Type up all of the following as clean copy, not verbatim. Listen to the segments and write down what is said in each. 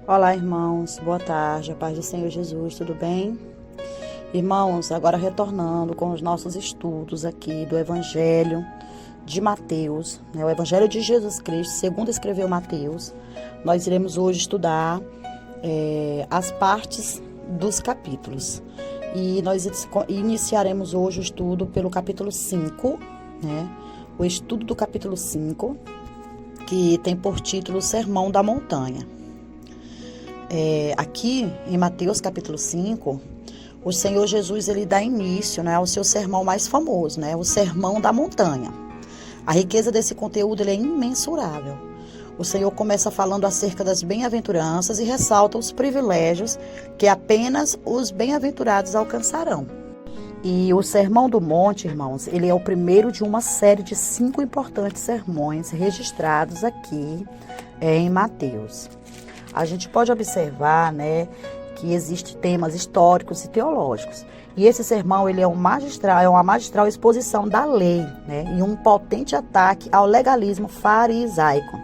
Olá, irmãos, boa tarde, a paz do Senhor Jesus, tudo bem? Irmãos, agora retornando com os nossos estudos aqui do Evangelho de Mateus, o Evangelho de Jesus Cristo, segundo escreveu Mateus, nós iremos hoje estudar as partes dos capítulos. E nós iniciaremos hoje o estudo pelo capítulo 5, o estudo do capítulo 5, que tem por título Sermão da Montanha. Aqui em Mateus capítulo 5, o Senhor Jesus ele dá início ao seu sermão mais famoso, o Sermão da Montanha. A riqueza desse conteúdo ele é imensurável. O Senhor começa falando acerca das bem-aventuranças e ressalta os privilégios que apenas os bem-aventurados alcançarão. E o Sermão do Monte, irmãos, ele é o primeiro de uma série de 5 importantes sermões registrados aqui em Mateus. A gente pode observar, que existem temas históricos e teológicos. E esse sermão ele é uma magistral exposição da lei, e um potente ataque ao legalismo farisaico,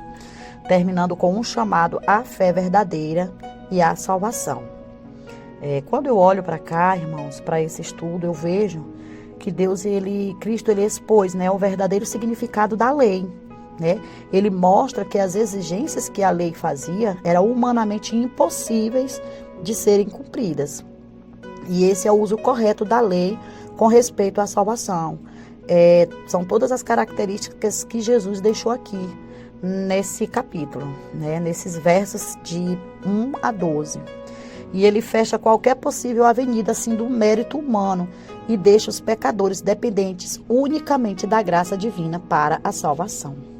terminando com um chamado à fé verdadeira e à salvação. Quando eu olho para cá, irmãos, para esse estudo, eu vejo que Cristo expôs, o verdadeiro significado da lei. Ele mostra que as exigências que a lei fazia eram humanamente impossíveis de serem cumpridas. E esse é o uso correto da lei com respeito à salvação. São todas as características que Jesus deixou aqui nesse capítulo, nesses versos de 1 a 12. E ele fecha qualquer possível avenida assim do mérito humano e deixa os pecadores dependentes unicamente da graça divina para a salvação.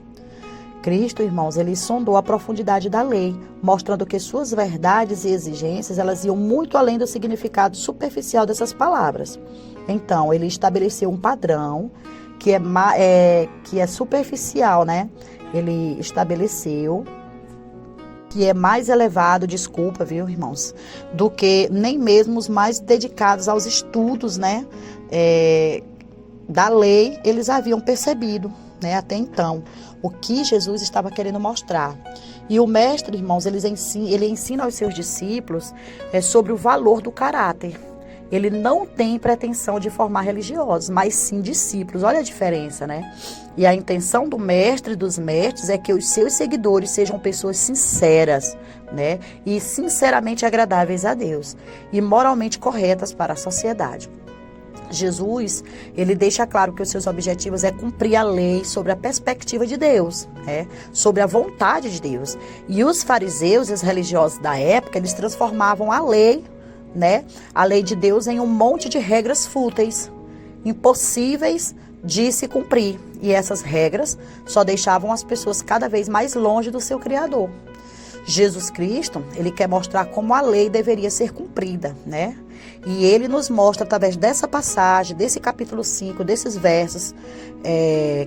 Cristo, irmãos, ele sondou a profundidade da lei, mostrando que suas verdades e exigências, elas iam muito além do significado superficial dessas palavras. Então, ele estabeleceu um padrão que é superficial, Ele estabeleceu que é mais elevado, irmãos, do que nem mesmo os mais dedicados aos estudos, da lei, eles haviam percebido, até então, o que Jesus estava querendo mostrar. E o mestre, irmãos, ele ensina aos seus discípulos sobre o valor do caráter. Ele não tem pretensão de formar religiosos, mas sim discípulos. Olha a diferença, E a intenção do mestre e dos mestres é que os seus seguidores sejam pessoas sinceras, E sinceramente agradáveis a Deus e moralmente corretas para a sociedade. Jesus, ele deixa claro que os seus objetivos é cumprir a lei sobre a perspectiva de Deus, sobre a vontade de Deus. E os fariseus e os religiosos da época, eles transformavam a lei, a lei de Deus em um monte de regras fúteis, impossíveis de se cumprir. E essas regras só deixavam as pessoas cada vez mais longe do seu Criador. Jesus Cristo, ele quer mostrar como a lei deveria ser cumprida, E ele nos mostra, através dessa passagem, desse capítulo 5, desses versos,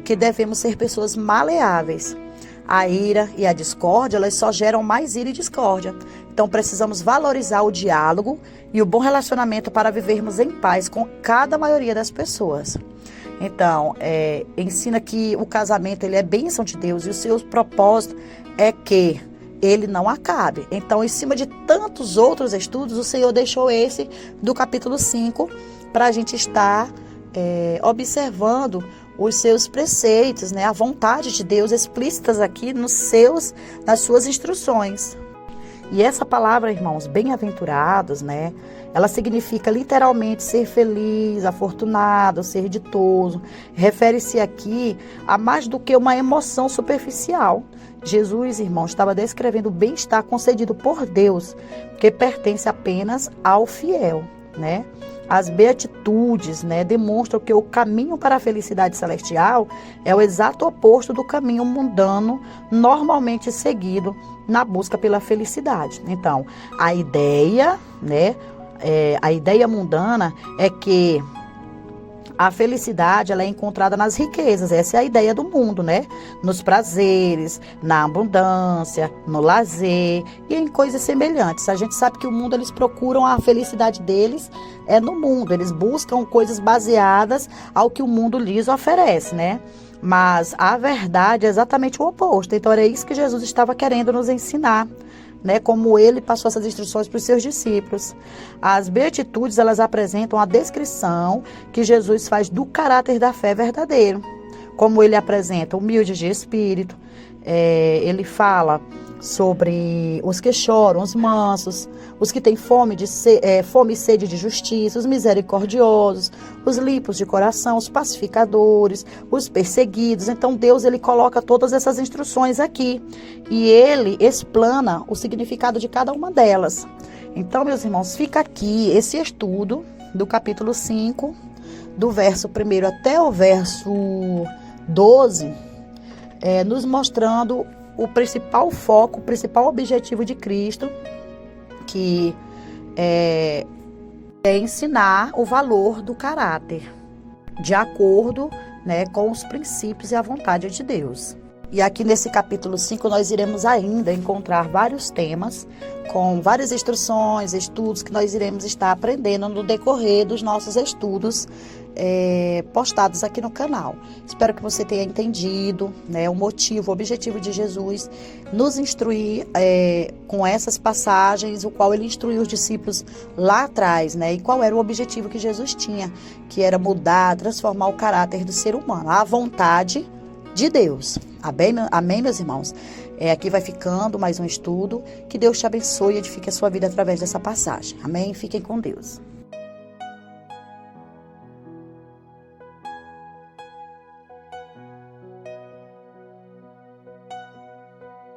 que devemos ser pessoas maleáveis. A ira e a discórdia, elas só geram mais ira e discórdia. Então, precisamos valorizar o diálogo e o bom relacionamento para vivermos em paz com cada maioria das pessoas. Então, ensina que o casamento ele é bênção de Deus e o seu propósito é que ele não acabe. Então, em cima de tantos outros estudos, o Senhor deixou esse do capítulo 5 para a gente estar observando os seus preceitos, a vontade de Deus explícitas aqui nas suas instruções. E essa palavra, irmãos, bem-aventurados, ela significa literalmente ser feliz, afortunado, ser ditoso. Refere-se aqui a mais do que uma emoção superficial. Jesus, irmãos, estava descrevendo o bem-estar concedido por Deus, que pertence apenas ao fiel, As beatitudes, demonstram que o caminho para a felicidade celestial é o exato oposto do caminho mundano normalmente seguido na busca pela felicidade. Então, a ideia mundana é que a felicidade ela é encontrada nas riquezas, essa é a ideia do mundo, Nos prazeres, na abundância, no lazer e em coisas semelhantes. A gente sabe que o mundo, eles procuram a felicidade deles no mundo, eles buscam coisas baseadas ao que o mundo lhes oferece, Mas a verdade é exatamente o oposto. Então era isso que Jesus estava querendo nos ensinar né, como ele passou essas instruções para os seus discípulos. As beatitudes, elas apresentam a descrição que Jesus faz do caráter da fé verdadeiro. Como ele apresenta humilde de espírito, ele fala sobre os que choram, os mansos, os que têm fome e sede de justiça, os misericordiosos, os limpos de coração, os pacificadores, os perseguidos. Então Deus, ele coloca todas essas instruções aqui e ele explana o significado de cada uma delas. Então, meus irmãos, fica aqui esse estudo do capítulo 5, do verso 1 até o verso 12, nos mostrando o principal foco, o principal objetivo de Cristo, que é ensinar o valor do caráter, de acordo, né, com os princípios e a vontade de Deus. E aqui nesse capítulo 5 nós iremos ainda encontrar vários temas, com várias instruções, estudos que nós iremos estar aprendendo no decorrer dos nossos estudos postados aqui no canal. Espero que você tenha entendido, né, o motivo, o objetivo de Jesus nos instruir com essas passagens, o qual ele instruiu os discípulos lá atrás, né, e qual era o objetivo que Jesus tinha, que era mudar, transformar o caráter do ser humano, a vontade de Deus. Amém, meus irmãos? Aqui vai ficando mais um estudo. Que Deus te abençoe e edifique a sua vida através dessa passagem. Amém? Fiquem com Deus.